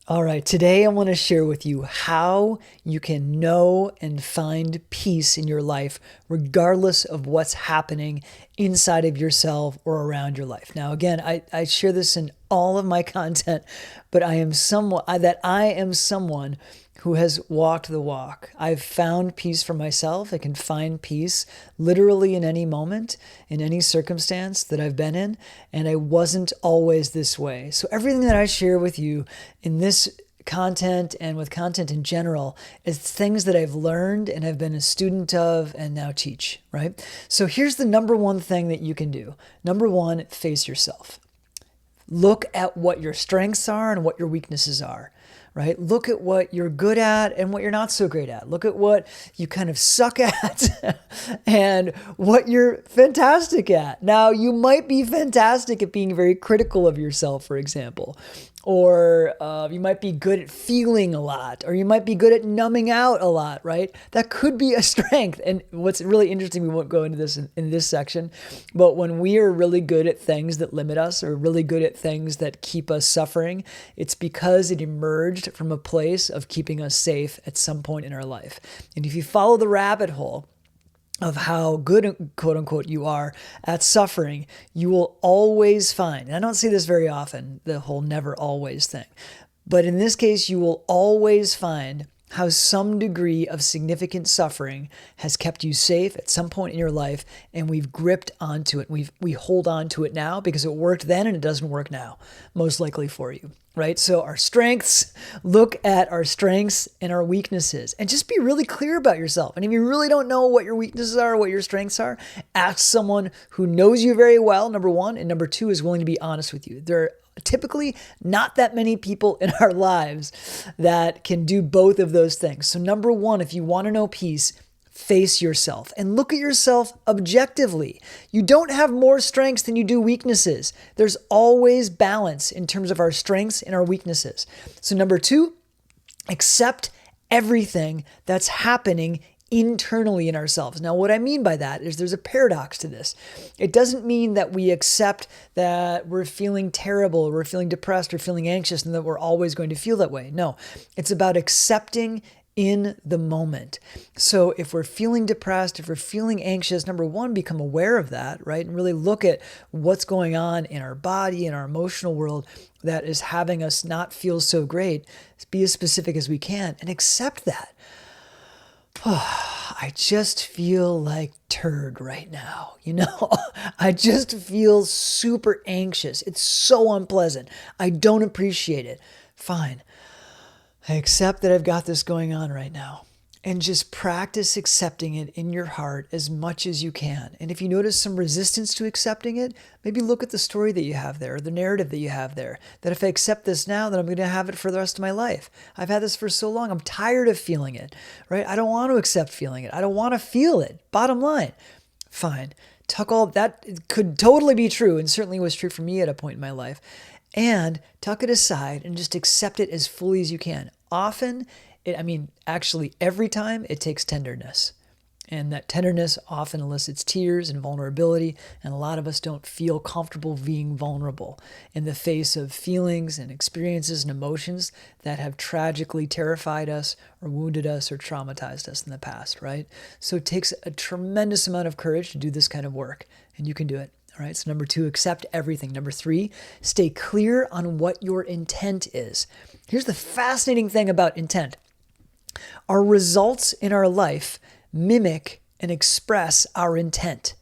All right, today I want to share with you how you can know and find peace in your life, regardless of what's happening inside of yourself or around your life. Now, again, I share this in all of my content, but I am someone who has walked the walk. I've found peace for myself. I can find peace literally in any moment, in any circumstance that I've been in, and I wasn't always this way. So everything that I share with you in this content and with content in general is things that I've learned and I've been a student of and now teach, right? So here's the number one thing that you can do. Number one, face yourself. Look at what your strengths are and what your weaknesses are, right? Look at what you're good at and what you're not so great at. Look at what you kind of suck at and what you're fantastic at. Now, you might be fantastic at being very critical of yourself, for example, or you might be good at feeling a lot, or you might be good at numbing out a lot, right? That could be a strength. And what's really interesting, we won't go into this in this section, but when we are really good at things that limit us or really good at things that keep us suffering, it's because it emerged from a place of keeping us safe at some point in our life. And if you follow the rabbit hole of how good, quote unquote, you are at suffering, you will always find, and I don't say this very often, the whole never always thing, but in this case, you will always find how some degree of significant suffering has kept you safe at some point in your life, and we've gripped onto it. We hold on to it now because it worked then and it doesn't work now, most likely for you, right? So our strengths, look at our strengths and our weaknesses, and just be really clear about yourself. And if you really don't know what your weaknesses are, or what your strengths are, ask someone who knows you very well, number one, and number two, is willing to be honest with you. There are typically not that many people in our lives that can do both of those things. So number one, if you want to know peace, face yourself and look at yourself objectively. You don't have more strengths than you do weaknesses. There's always balance in terms of our strengths and our weaknesses. So number two, accept everything that's happening internally in ourselves. Now, what I mean by that is there's a paradox to this. It doesn't mean that we accept that we're feeling terrible, we're feeling depressed, or feeling anxious, and that we're always going to feel that way. No, it's about accepting in the moment. So if we're feeling depressed, if we're feeling anxious, number one, become aware of that, right? And really look at what's going on in our body, in our emotional world that is having us not feel so great. Be as specific as we can and accept that. I just feel like turd right now. I just feel super anxious. It's so unpleasant. I don't appreciate it. Fine. I accept that I've got this going on right now. And just practice accepting it in your heart as much as you can. And if you notice some resistance to accepting it, maybe look at the story that you have there, or the narrative that you have there, that if I accept this now, then I'm going to have it for the rest of my life. I've had this for so long. I'm tired of feeling it, right? I don't want to accept feeling it. I don't want to feel it. Bottom line, fine. Tuck all that. It could totally be true, and certainly was true for me at a point in my life. And tuck it aside and just accept it as fully as you can. Often, actually every time, it takes tenderness. And that tenderness often elicits tears and vulnerability. And a lot of us don't feel comfortable being vulnerable in the face of feelings and experiences and emotions that have tragically terrified us or wounded us or traumatized us in the past, right? So it takes a tremendous amount of courage to do this kind of work. And you can do it. All right. So number two, accept everything. Number three, stay clear on what your intent is. Here's the fascinating thing about intent. Our results in our life mimic and express our intent.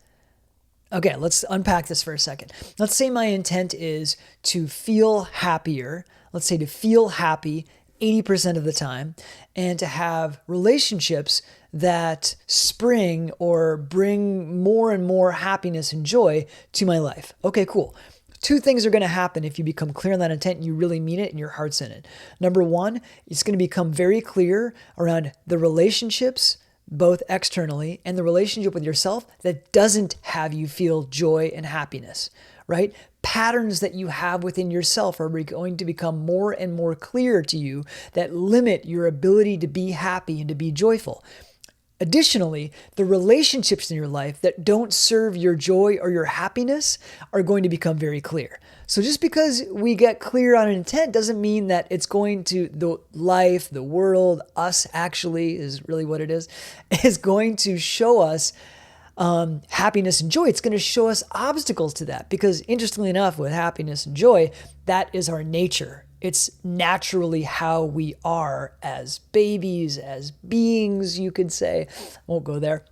Okay, let's unpack this for a second. Let's say my intent is to feel happier. Let's say to feel happy 80% of the time, and to have relationships that spring or bring more and more happiness and joy to my life. Okay, cool. Two things are going to happen if you become clear on that intent and you really mean it and your heart's in it. Number one, it's going to become very clear around the relationships, both externally and the relationship with yourself, that doesn't have you feel joy and happiness, right? Patterns that you have within yourself are going to become more and more clear to you that limit your ability to be happy and to be joyful. Additionally, the relationships in your life that don't serve your joy or your happiness are going to become very clear. So just because we get clear on an intent doesn't mean that it's going to, the life, the world, us actually is really what it is going to show us happiness and joy. It's going to show us obstacles to that because interestingly enough, with happiness and joy, that is our nature. It's naturally how we are as babies, as beings, you could say. I won't go there.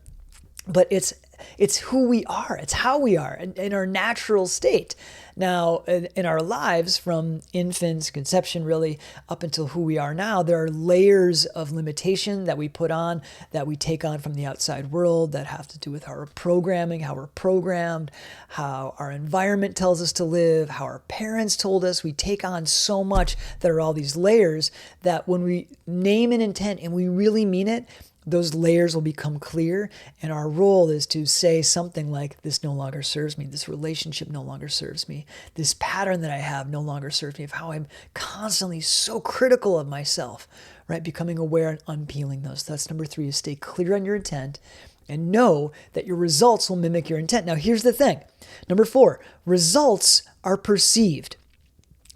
But it's who we are. It's how we are in our natural state. Now, in our lives, from infants, conception really, up until who we are now, there are layers of limitation that we put on, that we take on from the outside world that have to do with our programming, how we're programmed, how our environment tells us to live, how our parents told us. We take on so much that are all these layers that when we name an intent and we really mean it, those layers will become clear, and our role is to say something like, this no longer serves me, this relationship no longer serves me, this pattern that I have no longer serves me, of how I'm constantly so critical of myself, right? Becoming aware and unpeeling those. That's number 3, is stay clear on your intent and know that your results will mimic your intent. Now, here's the thing. Number 4, results are perceived.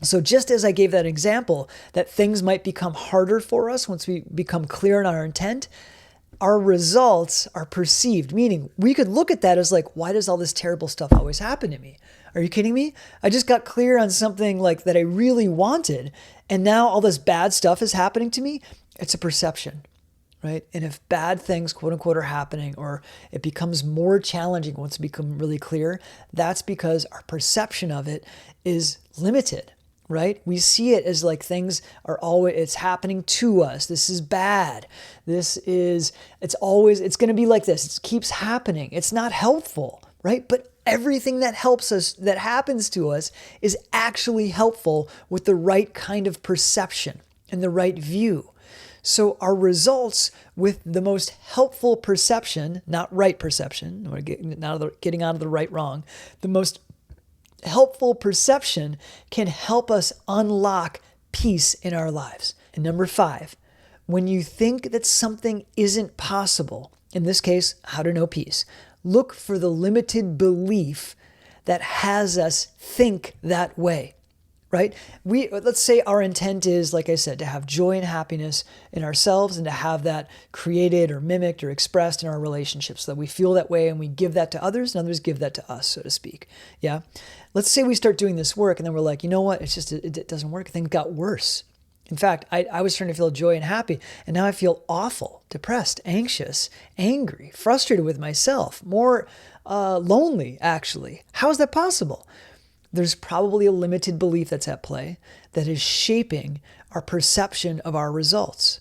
So just as I gave that example, that things might become harder for us once we become clear on our intent, our results are perceived, meaning we could look at that as like, why does all this terrible stuff always happen to me? Are you kidding me? I just got clear on something like that I really wanted, and now all this bad stuff is happening to me. It's a perception, right? And if bad things, quote unquote, are happening, or it becomes more challenging once it becomes really clear, that's because our perception of it is limited. Right? We see it as like things are always, it's happening to us. This is bad. It's going to be like this. It keeps happening. It's not helpful, right? But everything that helps us, that happens to us, is actually helpful with the right kind of perception and the right view. So our results with the most helpful perception, not right perception, we're getting out of the right wrong, the most helpful perception can help us unlock peace in our lives. And number 5, when you think that something isn't possible, in this case, how to know peace, look for the limited belief that has us think that way, right? Let's say our intent is, like I said, to have joy and happiness in ourselves and to have that created or mimicked or expressed in our relationships, so that we feel that way and we give that to others and others give that to us, so to speak. Yeah. Let's say we start doing this work and then we're like, you know what? It doesn't work. Things got worse. In fact, I was trying to feel joy and happy, and now I feel awful, depressed, anxious, angry, frustrated with myself, more lonely, actually. How is that possible? There's probably a limited belief that's at play that is shaping our perception of our results.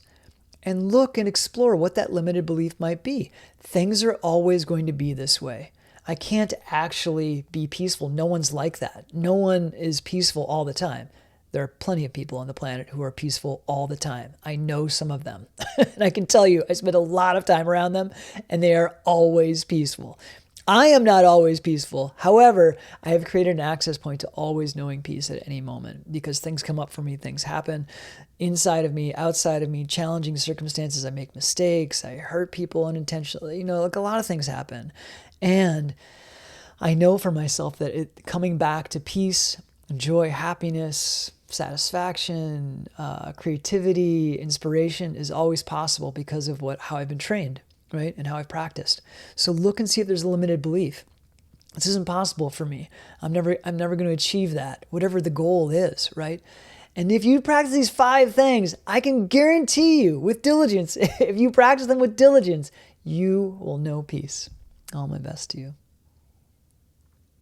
And look and explore what that limited belief might be. Things are always going to be this way. I can't actually be peaceful. No one's like that. No one is peaceful all the time. There are plenty of people on the planet who are peaceful all the time. I know some of them. And I can tell you, I spend a lot of time around them, and they are always peaceful. I am not always peaceful. However, I have created an access point to always knowing peace at any moment, because things come up for me, things happen inside of me, outside of me, challenging circumstances. I make mistakes. I hurt people unintentionally. Like a lot of things happen. And I know for myself that coming back to peace, joy, happiness, satisfaction, creativity, inspiration is always possible because of how I've been trained, right? And how I've practiced. So look and see if there's a limited belief. This isn't possible for me. I'm never going to achieve that, whatever the goal is, right? And if you practice these 5 things, I can guarantee you with diligence, if you practice them with diligence, you will know peace. All my best to you.